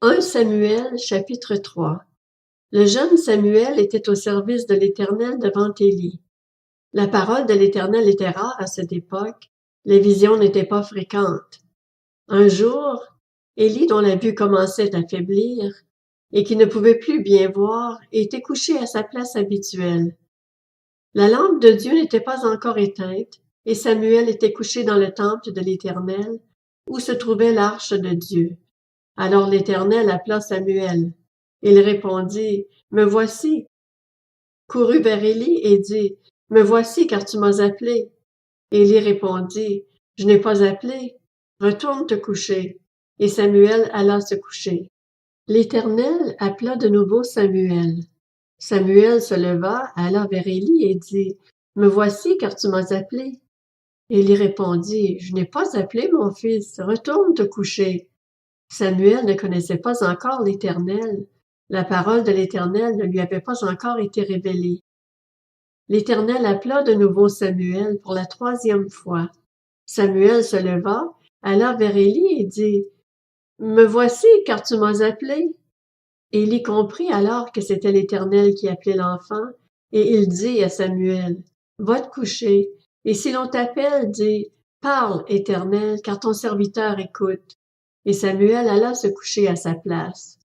1 Samuel chapitre 3. Le jeune Samuel était au service de l'Éternel devant Élie. La parole de l'Éternel était rare à cette époque, les visions n'étaient pas fréquentes. Un jour, Élie, dont la vue commençait à faiblir et qui ne pouvait plus bien voir, était couché à sa place habituelle. La lampe de Dieu n'était pas encore éteinte, et Samuel était couché dans le temple de l'Éternel, où se trouvait l'arche de Dieu. Alors l'Éternel appela Samuel. Il répondit, « Me voici. » Courut vers Élie et dit, « Me voici, car tu m'as appelé. » Élie répondit, « Je n'ai pas appelé. Retourne te coucher. » Et Samuel alla se coucher. L'Éternel appela de nouveau Samuel. Samuel se leva, alla vers Élie et dit, « Me voici, car tu m'as appelé. » Élie répondit, « Je n'ai pas appelé, mon fils. Retourne te coucher. » Samuel ne connaissait pas encore l'Éternel. La parole de l'Éternel ne lui avait pas encore été révélée. L'Éternel appela de nouveau Samuel pour la 3e fois. Samuel se leva, alla vers Élie et dit, « Me voici, car tu m'as appelé. » Élie comprit alors que c'était l'Éternel qui appelait l'enfant, et il dit à Samuel, « Va te coucher, et si l'on t'appelle, dis, « Parle, Éternel, car ton serviteur écoute. » Et Samuel alla se coucher à sa place.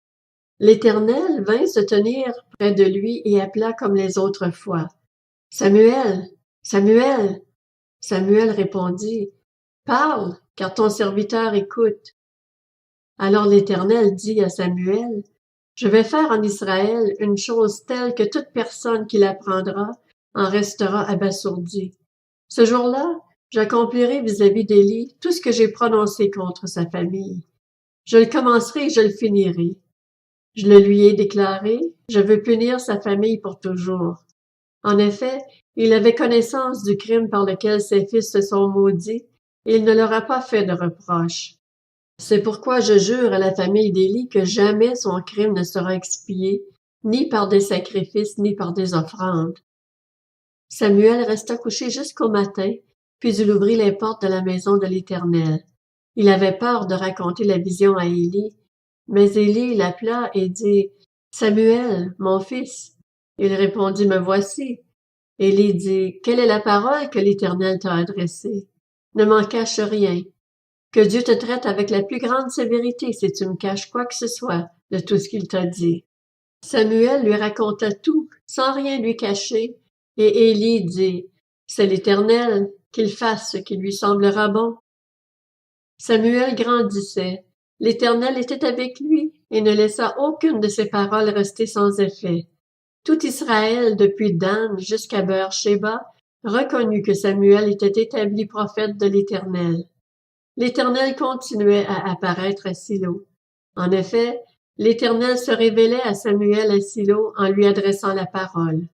L'Éternel vint se tenir près de lui et appela comme les autres fois. « Samuel! Samuel! » Samuel répondit, « Parle, car ton serviteur écoute. » Alors l'Éternel dit à Samuel, « Je vais faire en Israël une chose telle que toute personne qui l'apprendra en restera abasourdie. Ce jour-là, j'accomplirai vis-à-vis d'Élie tout ce que j'ai prononcé contre sa famille. Je le commencerai et je le finirai. Je le lui ai déclaré, je veux punir sa famille pour toujours. » En effet, il avait connaissance du crime par lequel ses fils se sont maudits, et il ne leur a pas fait de reproche. C'est pourquoi je jure à la famille d'Élie que jamais son crime ne sera expié, ni par des sacrifices, ni par des offrandes. Samuel resta couché jusqu'au matin, puis il ouvrit les portes de la maison de l'Éternel. Il avait peur de raconter la vision à Élie, mais Élie l'appela et dit, « Samuel, mon fils. » Il répondit, « Me voici. » Élie dit, « Quelle est la parole que l'Éternel t'a adressée? Ne m'en cache rien. Que Dieu te traite avec la plus grande sévérité si tu me caches quoi que ce soit de tout ce qu'il t'a dit. » Samuel lui raconta tout, sans rien lui cacher, et Élie dit, « C'est l'Éternel, qu'il fasse ce qui lui semblera bon. » Samuel grandissait. L'Éternel était avec lui et ne laissa aucune de ses paroles rester sans effet. Tout Israël, depuis Dan jusqu'à Beër-Shéba, reconnut que Samuel était établi prophète de l'Éternel. L'Éternel continuait à apparaître à Silo. En effet, l'Éternel se révélait à Samuel à Silo en lui adressant la parole.